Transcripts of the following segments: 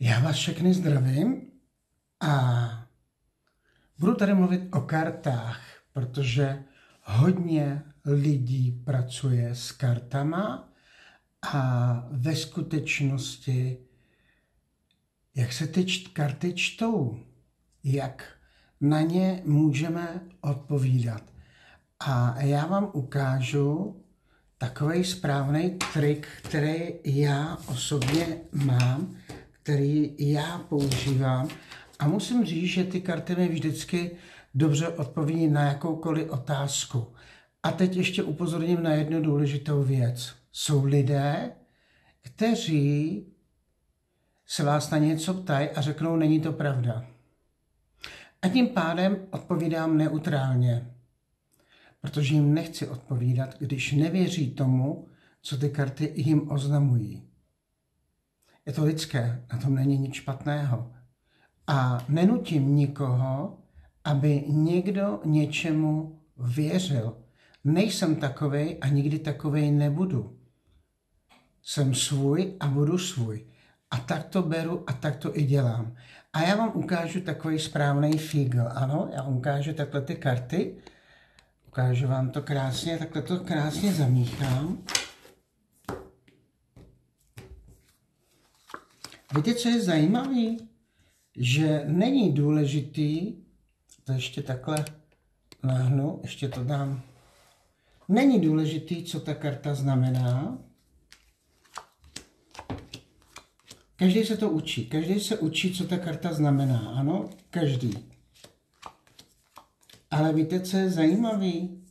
Já vás všechny zdravím a budu tady mluvit o kartách, protože hodně lidí pracuje s kartama a ve skutečnosti, jak se ty karty čtou, jak na ně můžeme odpovídat. A já vám ukážu takový správný trik, který já osobně mám, který já používám. A musím říct, že ty karty mi vždycky dobře odpoví na jakoukoliv otázku. A teď ještě upozorním na jednu důležitou věc. Jsou lidé, kteří se vás na něco ptají a řeknou, není to pravda. A tím pádem odpovídám neutrálně, protože jim nechci odpovídat, když nevěří tomu, co ty karty jim oznamují. Je to lidské, na tom není nic špatného. A nenutím nikoho, aby někdo něčemu věřil. Nejsem takovej a nikdy takovej nebudu. Jsem svůj a budu svůj. A tak to beru a tak to i dělám. A já vám ukážu takový správný fígl. Ano, já vám ukážu takhle ty karty. Ukážu vám to krásně, takhle to krásně zamíchám. Víte, co je zajímavé? Že není důležitý, to ještě takhle náhnu, ještě to dám. Není důležitý, co ta karta znamená. Každý se to učí. Každý se učí, co ta karta znamená. Ano, každý. Ale víte, co je zajímavý?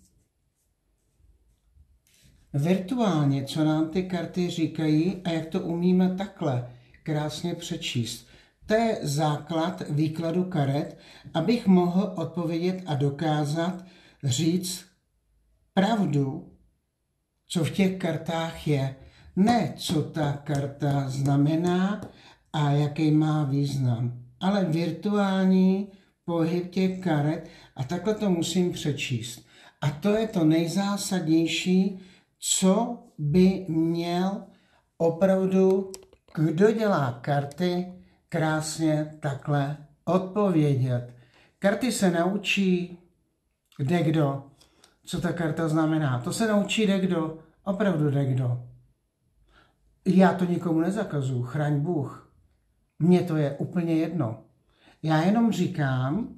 Virtuálně, co nám ty karty říkají a jak to umíme takhle krásně přečíst. To je základ výkladu karet, abych mohl odpovědět a dokázat říct pravdu, co v těch kartách je. Ne, co ta karta znamená a jaký má význam, ale virtuální pohyb těch karet a takhle to musím přečíst. A to je to nejzásadnější, co by měl opravdu, kdo dělá karty, krásně takhle odpovědět. Karty se naučí kdekdo, co ta karta znamená. To se naučí kdekdo, opravdu kdekdo. Já to nikomu nezakazuju, chraň Bůh. Mně to je úplně jedno. Já jenom říkám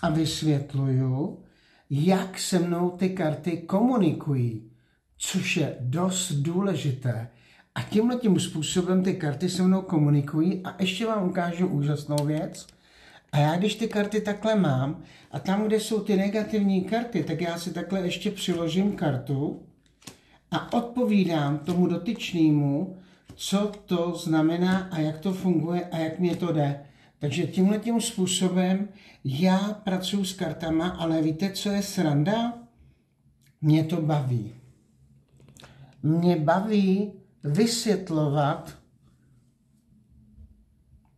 a vysvětluju, jak se mnou ty karty komunikují, což je dost důležité. A tímhletím způsobem ty karty se mnou komunikují a ještě vám ukážu úžasnou věc. A já když ty karty takhle mám a tam, kde jsou ty negativní karty, tak já si takhle ještě přiložím kartu a odpovídám tomu dotyčnému, co to znamená a jak to funguje a jak mě to jde. Takže tímhletím způsobem já pracuji s kartama, ale víte, co je sranda? Mě to baví. Mě baví vysvětlovat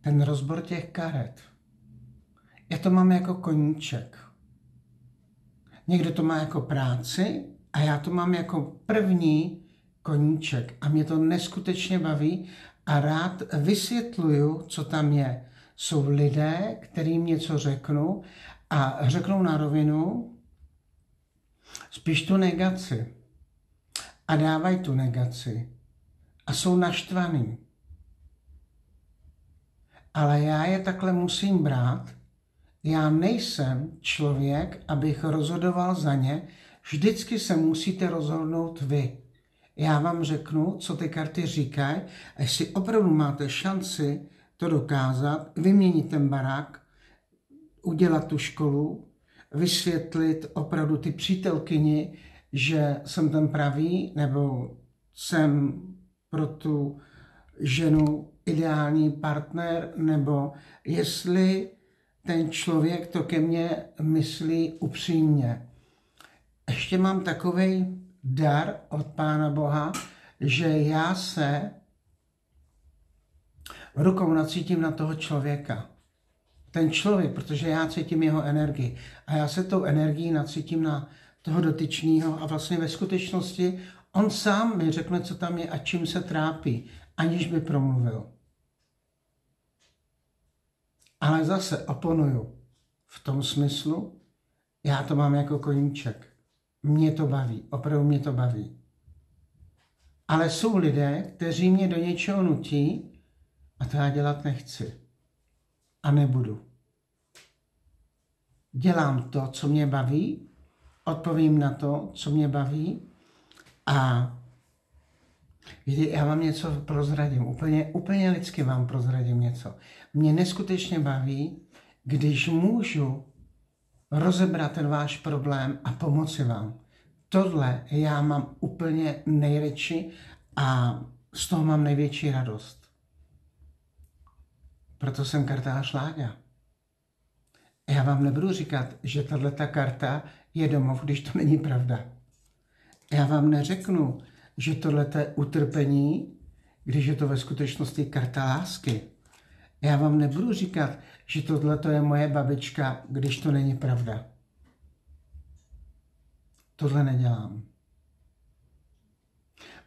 ten rozbor těch karet. Já to mám jako koníček. Někdo to má jako práci a já to mám jako první koníček. A mě to neskutečně baví a rád vysvětluju, co tam je. Jsou lidé, kterým něco řeknu a řeknou na rovinu spíš tu negaci. A dávají tu negaci. A jsou naštvaný. Ale já je takhle musím brát. Já nejsem člověk, abych rozhodoval za ně. Vždycky se musíte rozhodnout vy. Já vám řeknu, co ty karty říkají. A jestli opravdu máte šanci to dokázat, vyměnit ten barák, udělat tu školu, vysvětlit opravdu ty přítelkyni, že jsem ten pravý, nebo jsem pro tu ženu ideální partner, nebo jestli ten člověk to ke mně myslí upřímně. Ještě mám takovej dar od Pána Boha, že já se rukou nacítím na toho člověka. Ten člověk, protože já cítím jeho energii. A já se tou energií nacítím na toho dotyčného a vlastně ve skutečnosti on sám mi řekne, co tam je a čím se trápí, aniž by promluvil. Ale zase oponuju v tom smyslu, já to mám jako koníček. Mě to baví, opravdu mě to baví. Ale jsou lidé, kteří mě do něčeho nutí a to já dělat nechci. A nebudu. Dělám to, co mě baví, odpovím na to, co mě baví a víte, já vám něco prozradím, úplně lidsky vám prozradím něco. Mě neskutečně baví, když můžu rozebrat ten váš problém a pomoci vám. Tohle já mám úplně nejradši a z toho mám největší radost. Proto jsem kartář Láďa. Já vám nebudu říkat, že tato karta je domov, když to není pravda. Já vám neřeknu, že tohle je utrpení, když je to ve skutečnosti karta lásky. Já vám nebudu říkat, že tohle je moje babička, když to není pravda. Tohle nedělám.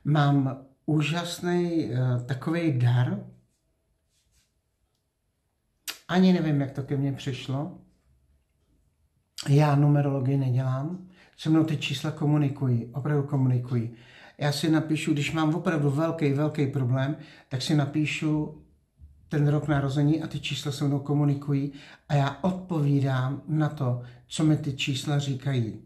Mám úžasný takový dar. Ani nevím, jak to ke mně přišlo. Já numerologii nedělám. Se mnou ty čísla komunikují, opravdu komunikují. Já si napíšu, když mám opravdu velký problém, tak si napíšu ten rok narození a ty čísla se mnou komunikují a já odpovídám na to, co mi ty čísla říkají.